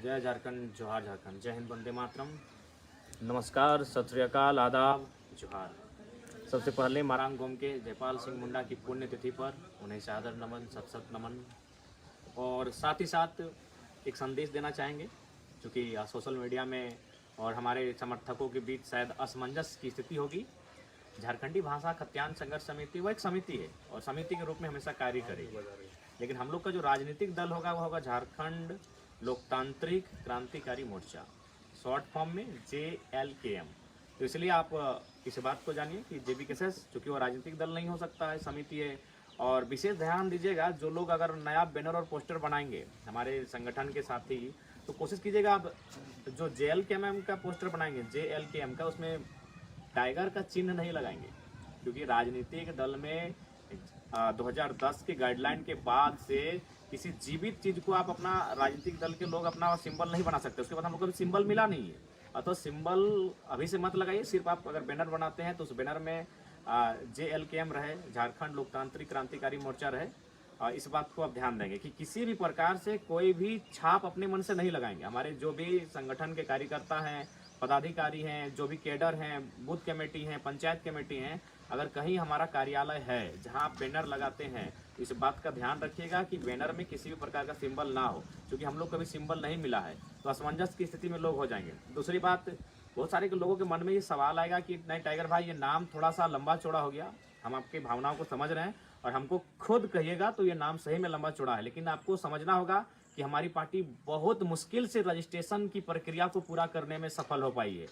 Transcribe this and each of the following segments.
जय झारखंड, जोहार झारखंड, जय हिंद, वंदे मातरम। नमस्कार, सत श्री अकाल, आदाब, जोहार। सबसे पहले मारांग गोम के जयपाल सिंह मुंडा की पुण्यतिथि पर उन्हें सादर नमन, सत सत नमन। और साथ ही साथ एक संदेश देना चाहेंगे, क्योंकि सोशल मीडिया में और हमारे समर्थकों के बीच शायद असमंजस की स्थिति होगी। झारखंडी भाषा खत्यान संघर्ष समिति वो एक समिति है और समिति के रूप में हमेशा कार्य करेगी, लेकिन हम लोग का जो राजनीतिक दल होगा वो होगा झारखंड लोकतांत्रिक क्रांतिकारी मोर्चा, शॉर्ट फॉर्म में JLKM। तो इसलिए आप इस बात को जानिए कि JBKSS चूँकि वो राजनीतिक दल नहीं हो सकता है, समिति है। और विशेष ध्यान दीजिएगा, जो लोग अगर नया बैनर और पोस्टर बनाएंगे हमारे संगठन के साथ ही, तो कोशिश कीजिएगा आप जो JLKM का पोस्टर बनाएंगे, JLKM का, उसमें टाइगर का चिन्ह नहीं लगाएंगे, क्योंकि राजनीतिक दल में 2010 के गाइडलाइन के बाद से किसी जीवित चीज को आप अपना राजनीतिक दल के लोग अपना सिंबल नहीं बना सकते। उसके बाद हम लोग को भी सिंबल मिला नहीं है, अतः सिंबल अभी से मत लगाइए। सिर्फ आप अगर बैनर बनाते हैं तो उस बैनर में JLKM रहे, झारखंड लोकतांत्रिक क्रांतिकारी मोर्चा रहे। इस बात को आप ध्यान देंगे कि किसी भी प्रकार से कोई भी छाप अपने मन से नहीं लगाएंगे। हमारे जो भी संगठन के कार्यकर्ता हैं, पदाधिकारी हैं, जो भी कैडर हैं, बूथ कमेटी हैं, पंचायत कमेटी हैं, अगर कहीं हमारा कार्यालय है जहां आप बैनर लगाते हैं तो इस बात का ध्यान रखिएगा कि बैनर में किसी भी प्रकार का सिंबल ना हो, क्योंकि हम लोग को भी सिंबल नहीं मिला है, तो असमंजस की स्थिति में लोग हो जाएंगे। दूसरी बात, बहुत सारे लोगों के मन में ये सवाल आएगा कि नहीं टाइगर भाई, ये नाम थोड़ा सा लंबा चौड़ा हो गया। हम आपकी भावनाओं को समझ रहे हैं और हमको खुद कहिएगा तो ये नाम सही में लंबा चौड़ा है, लेकिन आपको समझना होगा कि हमारी पार्टी बहुत मुश्किल से रजिस्ट्रेशन की प्रक्रिया को पूरा करने में सफल हो पाई है।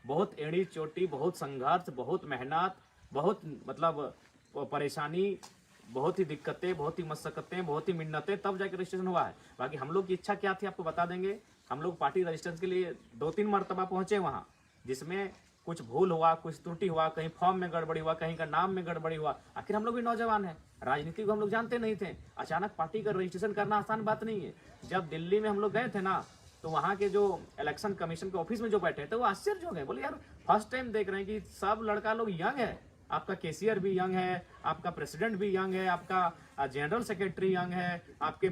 बहुत एड़ी चोटी, बहुत संघर्ष, बहुत मेहनत, बहुत मतलब परेशानी, बहुत ही दिक्कतें, बहुत ही मशक्कतें, बहुत ही मिन्नतें, तब जाकर रजिस्ट्रेशन हुआ है। बाकी हम लोग की इच्छा क्या थी आपको बता देंगे। हम लोग पार्टी रजिस्ट्रेशन के लिए 2-3 मरतबा पहुंचे वहाँ, जिसमें कुछ भूल हुआ, कुछ त्रुटि हुआ, कहीं फॉर्म में गड़बड़ी हुआ, कहीं का नाम में गड़बड़ी हुआ। आखिर हम लोग भी नौजवान हैं, राजनीति को हम लोग जानते नहीं थे। अचानक पार्टी का रजिस्ट्रेशन करना आसान बात नहीं है। जब दिल्ली में हम लोग गए थे ना, तो वहाँ के जो इलेक्शन कमीशन के ऑफिस में जो बैठे थे वो आश्चर्य हो गए, बोले यार फर्स्ट टाइम देख रहे हैं कि सब लड़का लोग यंग है। आपका केसीआर भी यंग है, आपका प्रेसिडेंट भी यंग है, आपका जनरल सेक्रेटरी यंग है, आपके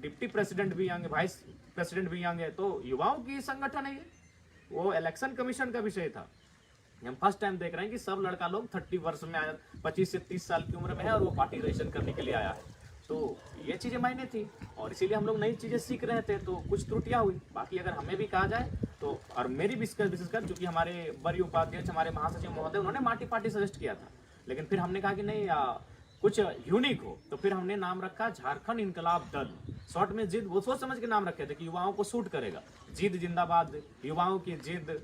डिप्टी प्रेसिडेंट भी यंग है, वाइस प्रेसिडेंट भी यंग है। तो युवाओं की संगठन है ये, वो इलेक्शन कमीशन का विषय था। हम फर्स्ट टाइम देख रहे हैं कि सब लड़का लोग 30 वर्ष में आया, 25 से 30 साल की उम्र में है और वो पार्टी रजिस्ट्रेशन करने के लिए आया है। तो ये चीज़ें मायने थी और इसीलिए हम लोग नई चीज़ें सीख रहे थे, तो कुछ त्रुटियां हुई। बाकी अगर हमें भी कहा जाए तो, और मेरी विशेषकर क्योंकि हमारे वरीय उपाध्यक्ष, हमारे महासचिव महोदय, उन्होंने माटी पार्टी सजेस्ट किया था, लेकिन फिर हमने कहा कि नहीं कुछ यूनिक हो, तो फिर हमने नाम रखा झारखंड इनकलाब दल, शॉर्ट में जिद। वो सोच समझ के नाम रखे थे कि युवाओं को सूट करेगा। जिद जिंदाबाद, युवाओं की जिद,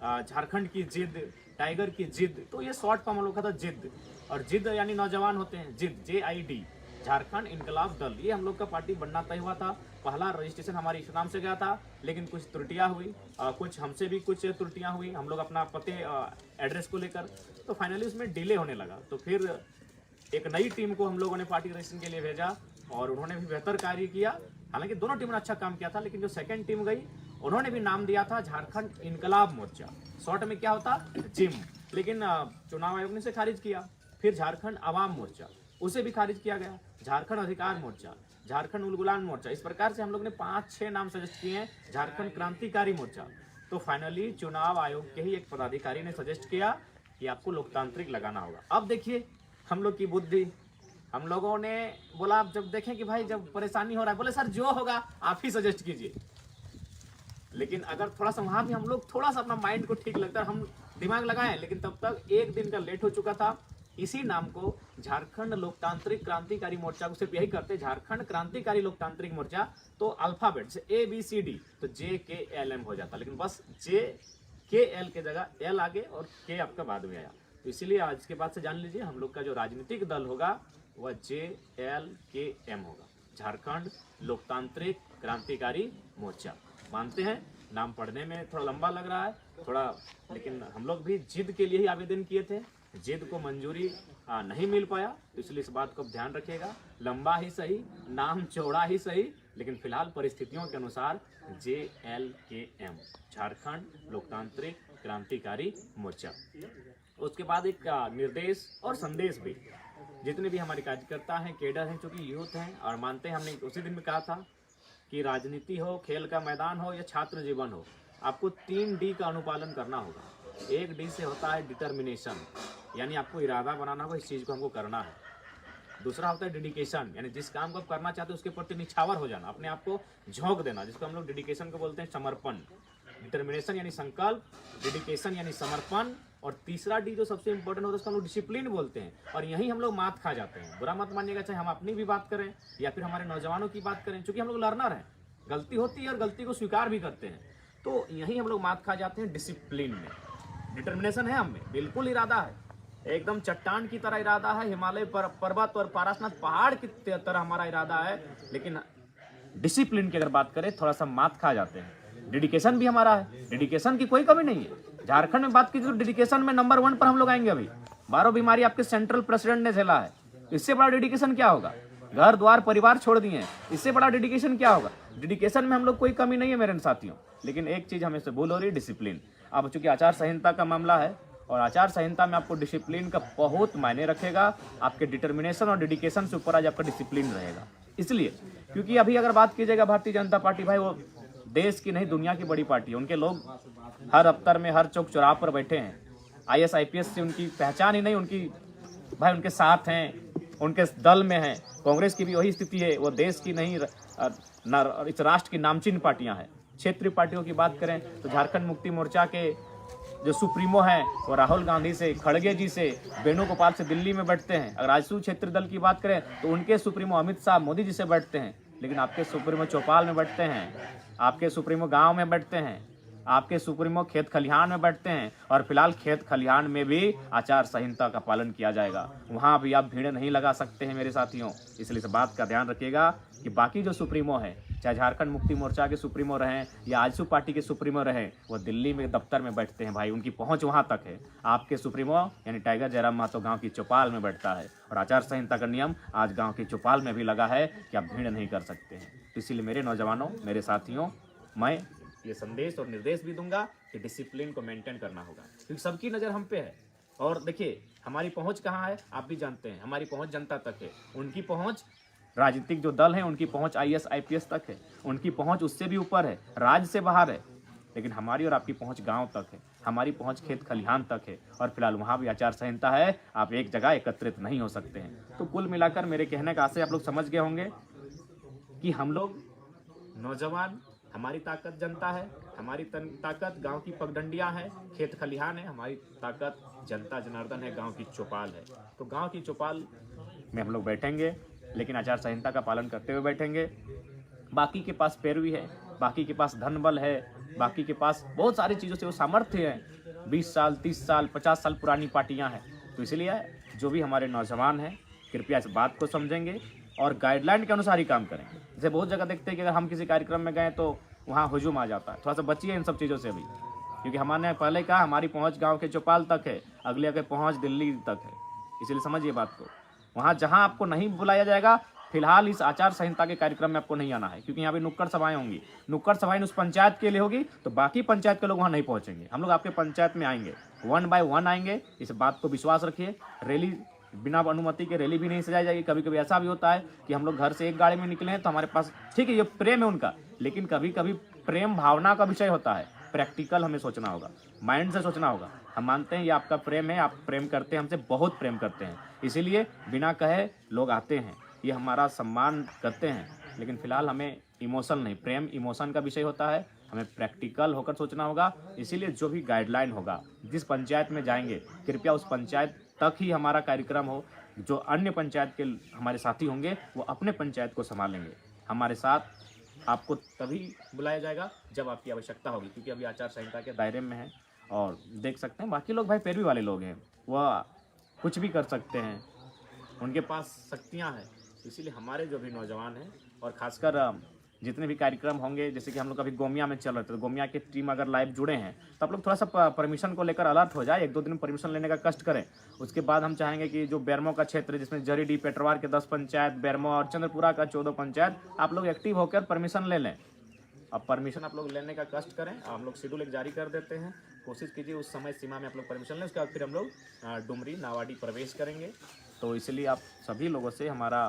झारखंड की जिद, टाइगर की जिद, तो ये शॉर्ट फॉर्म हम लोग का था जिद। और जिद यानी नौजवान होते हैं, जिद, JID, झारखंड इनकलाब दल, ये हम लोग का पार्टी बनना तय हुआ था। पहला रजिस्ट्रेशन हमारे इस नाम से गया था, लेकिन कुछ त्रुटियां हुई, कुछ हमसे भी कुछ त्रुटियां हुई, हम लोग अपना पते एड्रेस को लेकर, तो फाइनली उसमें डिले होने लगा। तो फिर एक नई टीम को हम लोगों ने पार्टी रजिस्ट्रेशन के लिए भेजा और उन्होंने भी बेहतर कार्य किया। हालांकि दोनों टीमों ने अच्छा काम किया था, लेकिन जो सेकंड टीम गई उन्होंने भी नाम दिया था झारखंड इनकलाब मोर्चा, शॉर्ट में क्या होता, जिम, लेकिन चुनाव आयोग ने इसे खारिज किया। फिर झारखंड आवाम मोर्चा, उसे भी खारिज किया गया। झारखंड अधिकार मोर्चा, झारखंड उलगुलान मोर्चा, इस प्रकार से हम लोग ने 5-6 नाम सजेस्ट किए हैं, झारखंड क्रांतिकारी मोर्चा। तो फाइनली चुनाव आयोग के ही एक पदाधिकारी ने सजेस्ट किया कि आपको लोकतांत्रिक लगाना होगा। अब देखिए हम लोग की बुद्धि, हम लोगों ने बोला, आप जब देखें कि भाई जब परेशानी हो रहा है, बोले सर जो होगा आप ही सजेस्ट कीजिए। लेकिन अगर थोड़ा सा वहां भी हम लोग थोड़ा सा अपना माइंड को ठीक लगता है, हम दिमाग लगाएं, लेकिन तब तक एक दिन का लेट हो चुका था। इसी नाम को झारखंड लोकतांत्रिक क्रांतिकारी मोर्चा को सिर्फ यही करते, झारखंड क्रांतिकारी लोकतांत्रिक मोर्चा, तो अल्फाबेट से ABCD, तो JKLM हो जाता, लेकिन बस JKL के जगह L आगे और K आपका बाद में आया। तो इसीलिए आज के बाद से जान लीजिए, हम लोग का जो राजनीतिक दल होगा वह JLKM होगा, झारखंड लोकतांत्रिक क्रांतिकारी मोर्चा। मानते हैं नाम पढ़ने में थोड़ा लंबा लग रहा है थोड़ा, लेकिन हम लोग भी जिद के लिए ही आवेदन किए थे, जिद को मंजूरी नहीं मिल पाया, तो इसलिए इस बात को ध्यान रखिएगा। लंबा ही सही, नाम चौड़ा ही सही, लेकिन फिलहाल परिस्थितियों के अनुसार JLKM, झारखंड लोकतांत्रिक क्रांतिकारी मोर्चा। उसके बाद एक निर्देश और संदेश भी, जितने भी हमारे कार्यकर्ता हैं, केडर हैं, चूंकि यूथ हैं और मानते हैं, हमने उसी दिन में कहा था कि राजनीति हो, खेल का मैदान हो या छात्र जीवन हो, आपको 3D का अनुपालन करना होगा। 1D से होता है डिटर्मिनेशन, यानी आपको इरादा बनाना होगा, इस चीज़ को हमको करना है। दूसरा होता है डेडिकेशन, यानी जिस काम को आप करना चाहते हो उसके प्रति निछावर हो जाना, अपने आप को झोंक देना, जिसको हम लोग डेडिकेशन को बोलते हैं समर्पण। डिटर्मिनेशन यानी संकल्प, डेडिकेशन यानी समर्पण, और तीसरा डी जो सबसे इंपॉर्टेंट होता है उसको हम लोग डिसिप्लिन बोलते हैं। और यही हम लोग मात खा जाते हैं। बुरा मत मानिएगा, चाहे हम अपनी भी बात करें या फिर हमारे नौजवानों की बात करें, क्योंकि हम लोग लर्नर हैं, गलती होती है और गलती को स्वीकार भी करते हैं, तो यही हम लोग मात खा जाते हैं डिसिप्लिन में। डिटर्मिनेशन है हमें, बिल्कुल इरादा है, एकदम चट्टान की तरह इरादा है, हिमालय पर्वत और पारसनाथ पहाड़ की तरह हमारा इरादा है, लेकिन डिसिप्लिन की अगर बात करें थोड़ा सा मात खा जाते हैं। डेडिकेशन भी हमारा है, डेडिकेशन की कोई कमी नहीं है। झारखंड में बात कीजिए तो डेडिकेशन में नंबर 1 पर हम लोग आएंगे। अभी 12 बीमारी आपके सेंट्रल प्रेसिडेंट ने झेला है, इससे बड़ा डेडिकेशन क्या होगा? घर द्वार परिवार छोड़ दिए हैं, इससे बड़ा डेडिकेशन क्या होगा? डेडिकेशन में हम लोग कोई कमी नहीं है मेरे साथियों, लेकिन एक चीज हमें से भूल हो रही है, डिसिप्लिन। अब चूंकि आचार संहिता का मामला है और आचार संहिता में आपको डिसिप्लिन का बहुत मायने रखेगा। आपके डिटर्मिनेशन और डेडिकेशन से ऊपर आज आपका डिसिप्लिन रहेगा। इसलिए क्योंकि अभी अगर बात कीजिएगा भारतीय जनता पार्टी, भाई वो देश की नहीं दुनिया की बड़ी पार्टी है। उनके लोग हर दफ्तर में हर चौक चौराहे पर बैठे हैं। IAS IPS से उनकी पहचान ही नहीं, उनकी भाई उनके साथ हैं, उनके दल में हैं। कांग्रेस की भी वही स्थिति है, वो देश की नहीं इस राष्ट्र की नामचीन पार्टियां हैं। क्षेत्रीय पार्टियों की बात करें तो झारखंड मुक्ति मोर्चा के जो सुप्रीमो हैं वो राहुल गांधी से, खड़गे जी से, वेणुगोपाल से दिल्ली में बैठते हैं। अगर राजसू क्षेत्रीय दल की बात करें तो उनके सुप्रीमो अमित शाह मोदी जी से बैठते हैं, लेकिन आपके सुप्रीमो चौपाल में बैठते हैं, आपके सुप्रीमो गांव में बैठते हैं, आपके सुप्रीमो खेत खलिहान में बैठते हैं। और फिलहाल खेत खलिहान में भी आचार संहिता का पालन किया जाएगा, वहां भी आप भीड़ नहीं लगा सकते हैं मेरे साथियों। इसलिए इस बात का ध्यान रखिएगा कि बाकी जो सुप्रीमो है, चाहे झारखंड मुक्ति मोर्चा के सुप्रीमो रहें या आजसू पार्टी के सुप्रीमो रहें, वो दिल्ली में दफ्तर में बैठते हैं। भाई उनकी पहुंच वहां तक है। आपके सुप्रीमो यानी टाइगर जयराम महतो गांव की चौपाल में बैठता है, और आचार संहिता का नियम आज गांव की चौपाल में भी लगा है कि आप भीड़ नहीं कर सकते हैं। तो इसीलिए मेरे नौजवानों, मेरे साथियों, मैं ये संदेश और निर्देश भी दूंगा कि डिसिप्लिन को मेंटेन करना होगा, क्योंकि सबकी नज़र हम पे है। और देखिए हमारी पहुंच कहाँ है, आप भी जानते हैं, हमारी पहुंच जनता तक है। उनकी पहुंच राजनीतिक जो दल है उनकी पहुंच IAS IPS तक है, उनकी पहुंच उससे भी ऊपर है, राज्य से बाहर है। लेकिन हमारी और आपकी पहुंच गांव तक है, हमारी पहुंच खेत खलिहान तक है, और फिलहाल वहां भी आचार संहिता है, आप एक जगह एकत्रित नहीं हो सकते हैं। तो कुल मिलाकर मेरे कहने का आशय आप लोग समझ गए होंगे कि हम लोग नौजवान, हमारी ताकत जनता है, हमारी ताकत गांव की पगडंडियां हैं, खेत खलिहान है, हमारी ताकत जनता जनार्दन है, गांव की चौपाल है। तो गांव की चौपाल में हम लोग बैठेंगे, लेकिन आचार संहिता का पालन करते हुए बैठेंगे। बाकी के पास पैरवी है, बाकी के पास धन बल है, बाकी के पास बहुत सारी चीज़ों से वो सामर्थ्य है। 20 साल 30 साल 50 साल पुरानी पार्टियां हैं। तो इसलिए जो भी हमारे नौजवान हैं कृपया इस बात को समझेंगे और गाइडलाइन के अनुसार ही काम करें। जैसे बहुत जगह देखते हैं कि अगर हम किसी कार्यक्रम में गए तो वहाँ हुजूम आ जाता है। थोड़ा सा बचिए इन सब चीज़ों से अभी, क्योंकि हमने पहले कहा हमारी पहुँच गाँव के चौपाल तक है, अगले के पहुँच दिल्ली तक है। इसलिए समझिए बात को। वहाँ जहाँ आपको नहीं बुलाया जाएगा, फिलहाल इस आचार संहिता के कार्यक्रम में आपको नहीं आना है, क्योंकि यहाँ पे नुक्कड़ सभाएं होंगी। नुक्कड़ सभाएं उस पंचायत के लिए होगी, तो बाकी पंचायत के लोग वहाँ नहीं पहुँचेंगे। हम लोग आपके पंचायत में आएंगे, 1 by 1 आएंगे। इस बात को विश्वास रखिए। रैली बिना अनुमति के रैली भी नहीं सजाई जाएगी। कभी कभी ऐसा भी होता है कि हम लोग घर से एक गाड़ी में निकले हैं तो हमारे पास, ठीक है ये प्रेम है उनका, लेकिन कभी कभी प्रेम भावना का विषय होता है। प्रैक्टिकल हमें सोचना होगा, माइंड से सोचना होगा। हम मानते हैं ये आपका प्रेम है, आप प्रेम करते हैं, हमसे बहुत प्रेम करते हैं, इसीलिए बिना कहे लोग आते हैं, ये हमारा सम्मान करते हैं। लेकिन फिलहाल हमें इमोशन नहीं, प्रेम इमोशन का विषय होता है, हमें प्रैक्टिकल होकर सोचना होगा। इसीलिए जो भी गाइडलाइन होगा, जिस पंचायत में जाएंगे कृपया उस पंचायत तक ही हमारा कार्यक्रम हो। जो अन्य पंचायत के हमारे साथी होंगे वो अपने पंचायत को संभालेंगे। हमारे साथ आपको तभी बुलाया जाएगा जब आपकी आवश्यकता होगी, क्योंकि अभी आचार संहिता के दायरे में है। और देख सकते हैं बाकी लोग भाई पैरवी वाले लोग हैं, वह कुछ भी कर सकते हैं, उनके पास शक्तियाँ हैं। इसीलिए हमारे जो भी नौजवान हैं और खासकर जितने भी कार्यक्रम होंगे, जैसे कि हम लोग अभी गोमिया में चल रहे थे, तो गोमिया की टीम अगर लाइव जुड़े हैं तो आप लोग थोड़ा सा परमिशन को लेकर अलर्ट हो जाए, 1-2 दिन परमिशन लेने का कष्ट करें। उसके बाद हम चाहेंगे कि जो बेरमो का क्षेत्र है, जिसमें जरीडी पेटरवार के 10 पंचायत, बेरमो और चंद्रपुरा का 14 पंचायत, आप लोग एक्टिव होकर परमिशन ले लें। अब परमिशन आप लोग लेने का कष्ट करें, हम लोग शेड्यूल एक जारी कर देते हैं, कोशिश कीजिए उस समय सीमा में आप लोग परमिशन लें। उसके बाद फिर हम लोग डुमरी नावाडी प्रवेश करेंगे। तो इसलिए आप सभी लोगों से हमारा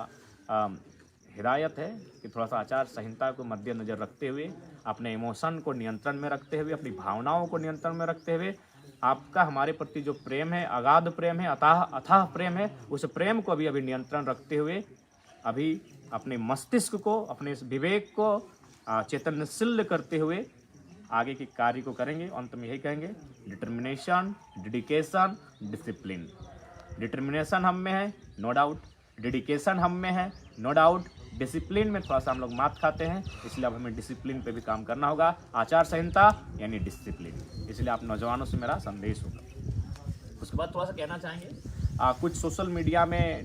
हिदायत है कि थोड़ा सा आचार संहिता को मद्देनजर रखते हुए, अपने इमोशन को नियंत्रण में रखते हुए, अपनी भावनाओं को नियंत्रण में रखते हुए, आपका हमारे प्रति जो प्रेम है, अगाध प्रेम है, अथाह प्रेम है, उस प्रेम को अभी नियंत्रण रखते हुए अभी अपने मस्तिष्क को, अपने इस विवेक को चैतन्यशील करते हुए आगे के कार्य को करेंगे। अंत में यही कहेंगे, डिटर्मिनेशन, डेडिकेशन, डिसिप्लिन। डिटर्मिनेशन हम में है, नो डाउट। डेडिकेशन हम में है, नो डाउट। डिसिप्लिन में थोड़ा सा हम लोग मात खाते हैं, इसलिए अब हमें डिसिप्लिन पे भी काम करना होगा। आचार संहिता यानी डिसिप्लिन, इसलिए आप नौजवानों से मेरा संदेश होगा। उसके बाद थोड़ा सा कहना चाहेंगे, कुछ सोशल मीडिया में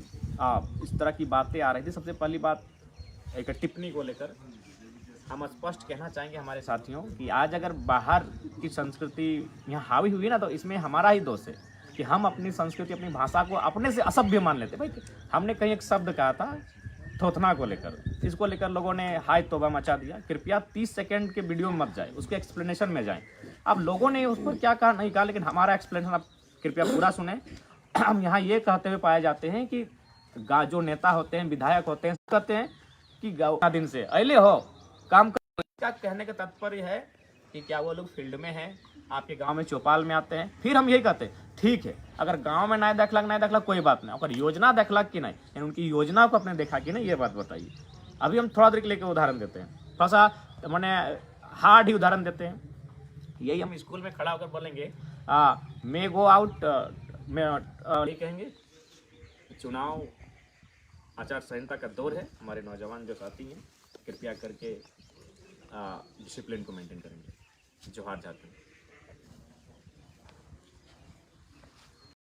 इस तरह की बातें आ रही थी। सबसे पहली बात, एक टिप्पणी को लेकर हम स्पष्ट कहना चाहेंगे हमारे साथियों कि आज अगर बाहर की संस्कृति यहाँ हावी हुई ना, तो इसमें हमारा ही दोष है कि हम अपनी संस्कृति, अपनी भाषा को अपने से असभ्य मान लेते। भाई हमने कहीं एक शब्द कहा था थोथना को लेकर, इसको लेकर लोगों ने हाय तौबा मचा दिया। कृपया 30 सेकंड के वीडियो में मत जाए, उसके एक्सप्लेनेशन में जाएं। अब लोगों ने उस पर क्या कहा नहीं कहा, लेकिन हमारा एक्सप्लेनेशन आप कृपया पूरा सुने। हम यहाँ ये कहते हुए पाए जाते हैं कि जो नेता होते हैं, विधायक होते हैं, कहते हैं कि गाँव दिन से अले हो काम कर। क्या कहने का तात्पर्य है कि क्या वो लोग फील्ड में हैं, आपके गांव में चौपाल में आते हैं। फिर हम यही कहते हैं ठीक है, अगर गांव में नहीं देखलक कोई बात नहीं, अगर योजना देखलक कि नहीं, यानी उनकी योजना को आपने देखा कि नहीं, ये बात बताइए। अभी हम थोड़ा देर के लेकर उदाहरण देते हैं, थोड़ा सा मैंने हार्ड ही उदाहरण देते हैं। यही हम स्कूल में खड़ा होकर बोलेंगे मे गो आउट, ये कहेंगे चुनाव आचार संहिता का दौर है। हमारे नौजवान जो साथी हैं कृपया करके डिसिप्लिन को मेंटेन करेंगे। जोहार झारखंड।